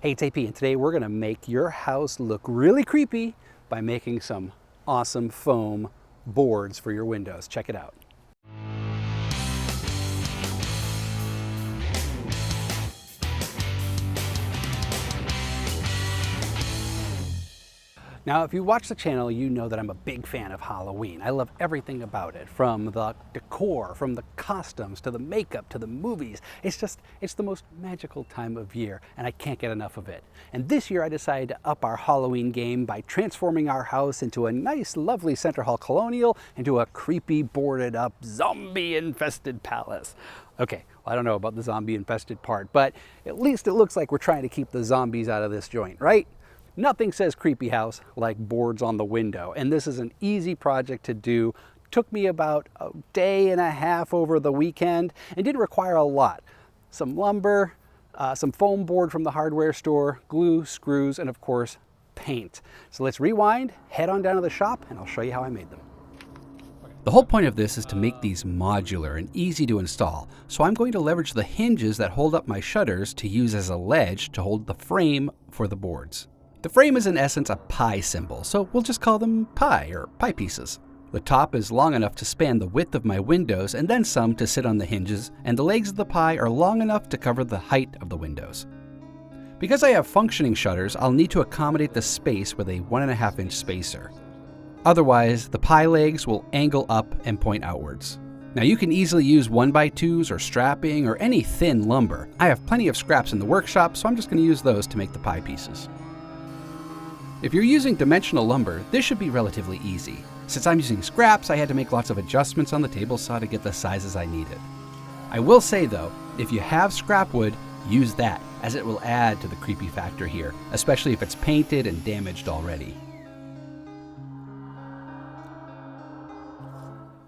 Hey, it's AP, and today we're gonna make your house look really creepy by making some awesome foam boards for your windows. Check it out. Now, if you watch the channel, you know that I'm a big fan of Halloween. I love everything about it, from the decor, from the costumes, to the makeup, to the movies. It's the most magical time of year, and I can't get enough of it. And this year I decided to up our Halloween game by transforming our house into a nice, lovely Center Hall colonial, into a creepy, boarded up, zombie-infested palace. Okay, well, I don't know about the zombie-infested part, but at least it looks like we're trying to keep the zombies out of this joint, right? Nothing says creepy house like boards on the window, and this is an easy project to do. Took me about a day and a half over the weekend and didn't require a lot. Some lumber, some foam board from the hardware store, glue, screws, and of course, paint. So let's rewind, head on down to the shop, and I'll show you how I made them. The whole point of this is to make these modular and easy to install, so I'm going to leverage the hinges that hold up my shutters to use as a ledge to hold the frame for the boards. The frame is in essence a pie symbol, so we'll just call them pie or pie pieces. The top is long enough to span the width of my windows and then some to sit on the hinges, and the legs of the pie are long enough to cover the height of the windows. Because I have functioning shutters, I'll need to accommodate the space with a 1.5 inch spacer. Otherwise, the pie legs will angle up and point outwards. Now you can easily use 1x2s or strapping or any thin lumber. I have plenty of scraps in the workshop, so I'm just going to use those to make the pie pieces. If you're using dimensional lumber, this should be relatively easy. Since I'm using scraps, I had to make lots of adjustments on the table saw to get the sizes I needed. I will say though, if you have scrap wood, use that, as it will add to the creepy factor here, especially if it's painted and damaged already.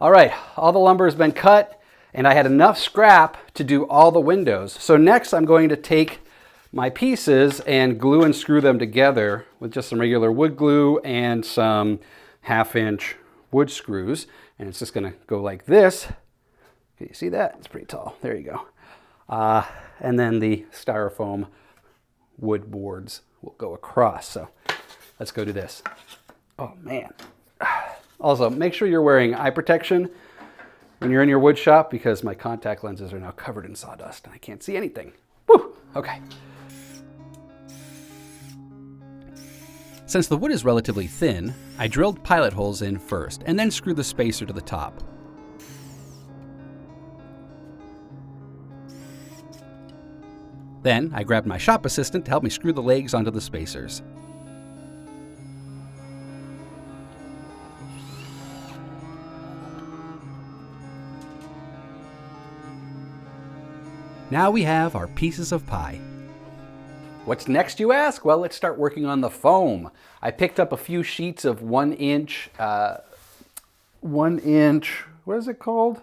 All right, all the lumber has been cut, and I had enough scrap to do all the windows. So next I'm going to take my pieces and glue and screw them together with just some regular wood glue and some 1/2 inch wood screws. And it's just gonna go like this. Can you see that? It's pretty tall. There you go. And then the styrofoam wood boards will go across. So let's go do this. Oh man. Also, make sure you're wearing eye protection when you're in your wood shop, because my contact lenses are now covered in sawdust and I can't see anything. Woo! Okay. Since the wood is relatively thin, I drilled pilot holes in first and then screwed the spacer to the top. Then I grabbed my shop assistant to help me screw the legs onto the spacers. Now we have our pieces of pie. What's next, you ask? Well, let's start working on the foam. I picked up a few sheets of 1 inch, what is it called?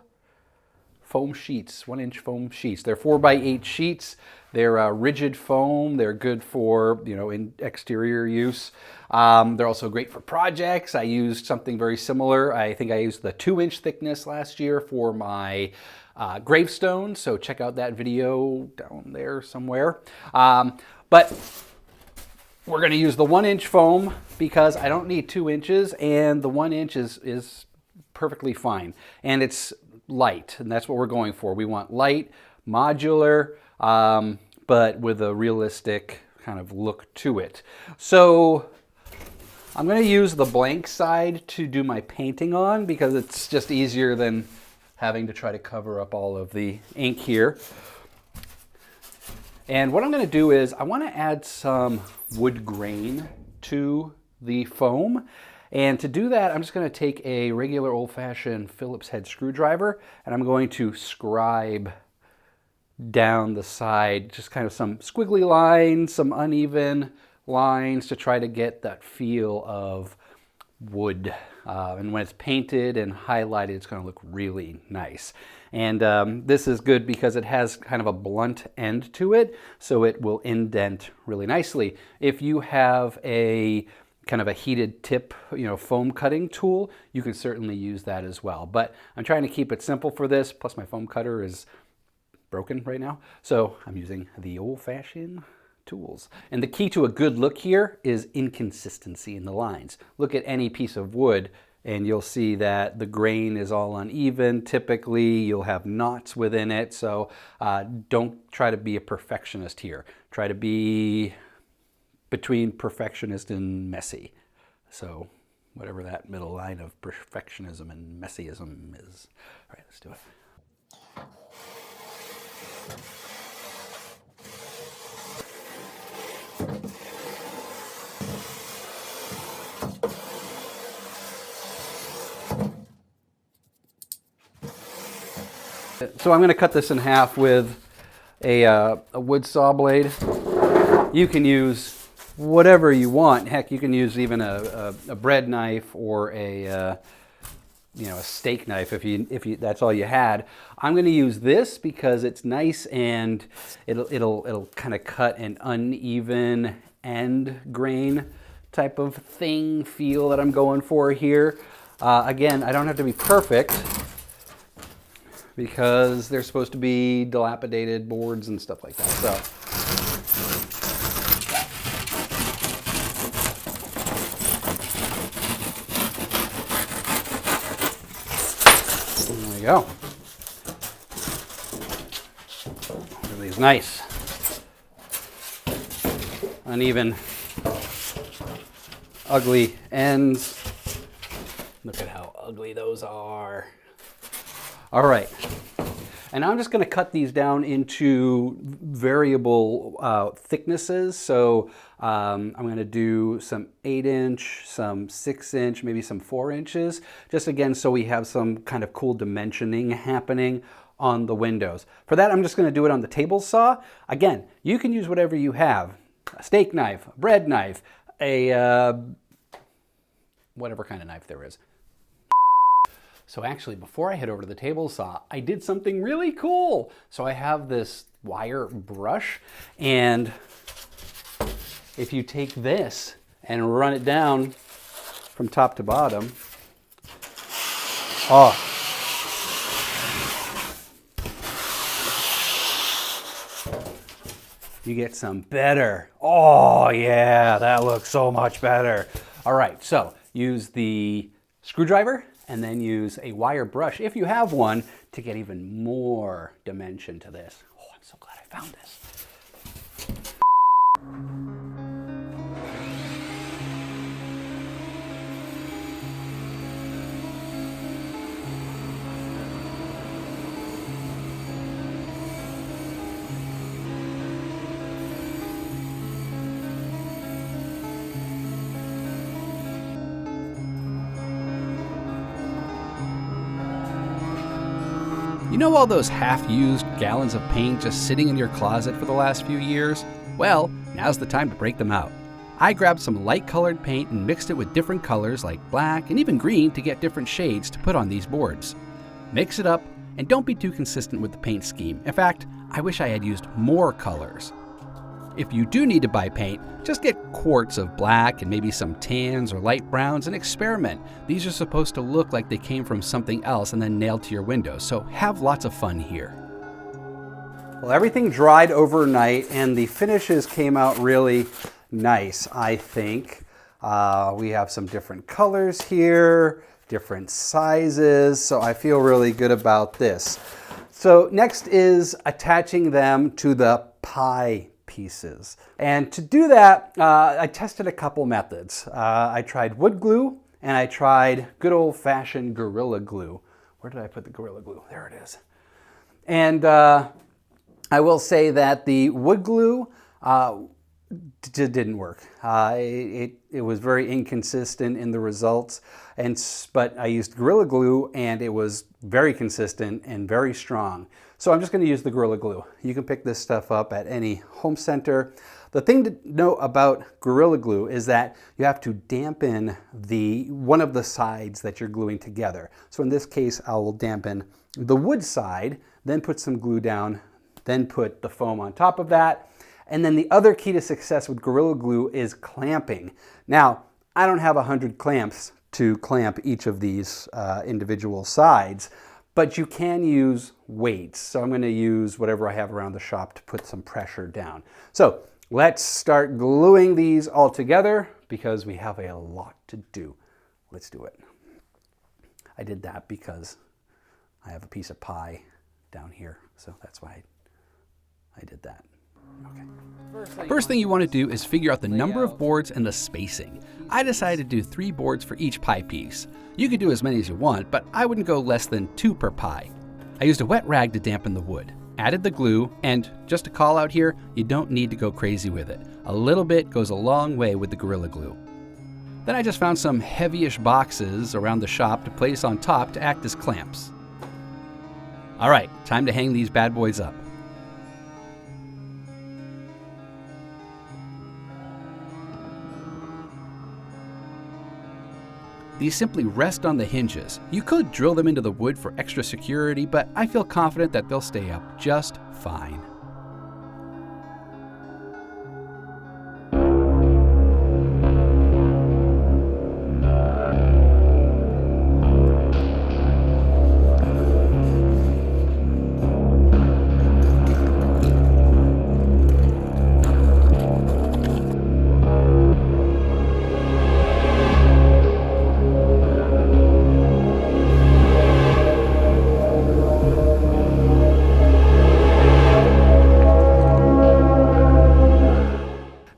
Foam sheets, 1 inch foam sheets. They're 4x8 sheets. They're rigid foam. They're good for, in exterior use. They're also great for projects. I used something very similar. I think I used the 2 inch thickness last year for my gravestones, so check out that video down there somewhere. But we're going to use the 1 inch foam because I don't need 2 inches, and the 1 inch is perfectly fine. And it's light, and that's what we're going for. We want light, modular, but with a realistic kind of look to it. So I'm going to use the blank side to do my painting on because it's just easier than having to try to cover up all of the ink here. And what I'm going to do is I want to add some wood grain to the foam. And to do that, I'm just going to take a regular old-fashioned Phillips head screwdriver, and I'm going to scribe down the side, just kind of some squiggly lines, some uneven lines to try to get that feel of wood. And when it's painted and highlighted, it's going to look really nice. And this is good because it has kind of a blunt end to it, so it will indent really nicely. If you have a kind of a heated tip, foam cutting tool, you can certainly use that as well. But I'm trying to keep it simple for this, plus my foam cutter is broken right now. So I'm using the old-fashioned tools. And the key to a good look here is inconsistency in the lines. Look at any piece of wood and you'll see that the grain is all uneven. Typically, you'll have knots within it, so don't try to be a perfectionist here. Try to be between perfectionist and messy. So whatever that middle line of perfectionism and messyism is. All right, let's do it. So I'm going to cut this in half with a wood saw blade. You can use whatever you want. Heck, you can use even a bread knife or a steak knife if you that's all you had. I'm going to use this because it's nice and it'll kind of cut an uneven end grain type of thing feel that I'm going for here. Again, I don't have to be perfect, because they're supposed to be dilapidated boards and stuff like that. So there we go. Look at these nice, uneven, ugly ends. Look at how ugly those are. All right, and I'm just going to cut these down into variable thicknesses. So I'm going to do some 8-inch, some 6-inch, maybe some 4 inches, just again so we have some kind of cool dimensioning happening on the windows. For that, I'm just going to do it on the table saw. Again, you can use whatever you have: a steak knife, a bread knife, a whatever kind of knife there is. So actually, before I head over to the table saw, I did something really cool. So I have this wire brush, and if you take this and run it down from top to bottom, oh, you get some better. Oh yeah, that looks so much better. All right, so use the screwdriver and then use a wire brush, if you have one, to get even more dimension to this. Oh, I'm so glad I found this. You know all those half-used gallons of paint just sitting in your closet for the last few years? Well, now's the time to break them out. I grabbed some light-colored paint and mixed it with different colors like black and even green to get different shades to put on these boards. Mix it up and don't be too consistent with the paint scheme. In fact, I wish I had used more colors. If you do need to buy paint, just get quarts of black and maybe some tans or light browns and experiment. These are supposed to look like they came from something else and then nailed to your windows, so have lots of fun here. Well, everything dried overnight and the finishes came out really nice, I think. We have some different colors here, different sizes, so I feel really good about this. So next is attaching them to the pie pieces. And to do that, I tested a couple methods. I tried wood glue and I tried good old-fashioned Gorilla Glue. Where did I put the Gorilla Glue? There it is. And I will say that the wood glue didn't work. It was very inconsistent in the results, but I used Gorilla Glue and it was very consistent and very strong. So I'm just going to use the Gorilla Glue. You can pick this stuff up at any home center. The thing to know about Gorilla Glue is that you have to dampen one of the sides that you're gluing together. So in this case, I will dampen the wood side, then put some glue down, then put the foam on top of that. And then the other key to success with Gorilla Glue is clamping. Now, I don't have 100 clamps to clamp each of these individual sides, but you can use weights. So I'm going to use whatever I have around the shop to put some pressure down. So let's start gluing these all together because we have a lot to do. Let's do it. I did that because I have a piece of pie down here, so that's why I did that. Okay. First thing you want to do is figure out the number of boards and the spacing. I decided to do 3 boards for each pie piece. You could do as many as you want, but I wouldn't go less than 2 per pie. I used a wet rag to dampen the wood, added the glue, and just a call out here, you don't need to go crazy with it. A little bit goes a long way with the Gorilla Glue. Then I just found some heavy-ish boxes around the shop to place on top to act as clamps. All right, time to hang these bad boys up. These simply rest on the hinges. You could drill them into the wood for extra security, but I feel confident that they'll stay up just fine.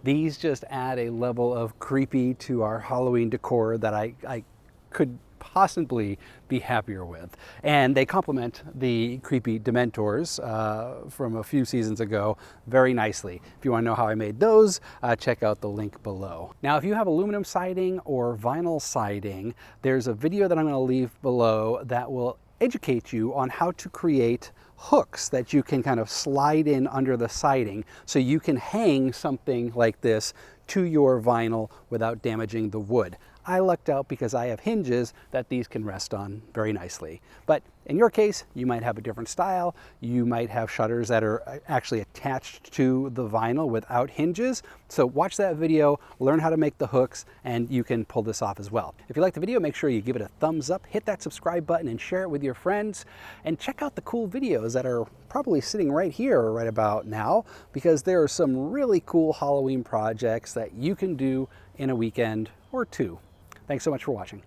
These just add a level of creepy to our Halloween decor that I could possibly be happier with. And they complement the creepy Dementors from a few seasons ago very nicely. If you want to know how I made those, check out the link below. Now, if you have aluminum siding or vinyl siding, there's a video that I'm going to leave below that will educate you on how to create hooks that you can kind of slide in under the siding so you can hang something like this to your vinyl without damaging the wood. I lucked out because I have hinges that these can rest on very nicely. But in your case, you might have a different style. You might have shutters that are actually attached to the vinyl without hinges. So watch that video, learn how to make the hooks, and you can pull this off as well. If you like the video, make sure you give it a thumbs up, hit that subscribe button, and share it with your friends. And check out the cool videos that are probably sitting right here right about now, because there are some really cool Halloween projects that you can do in a weekend or two. Thanks so much for watching.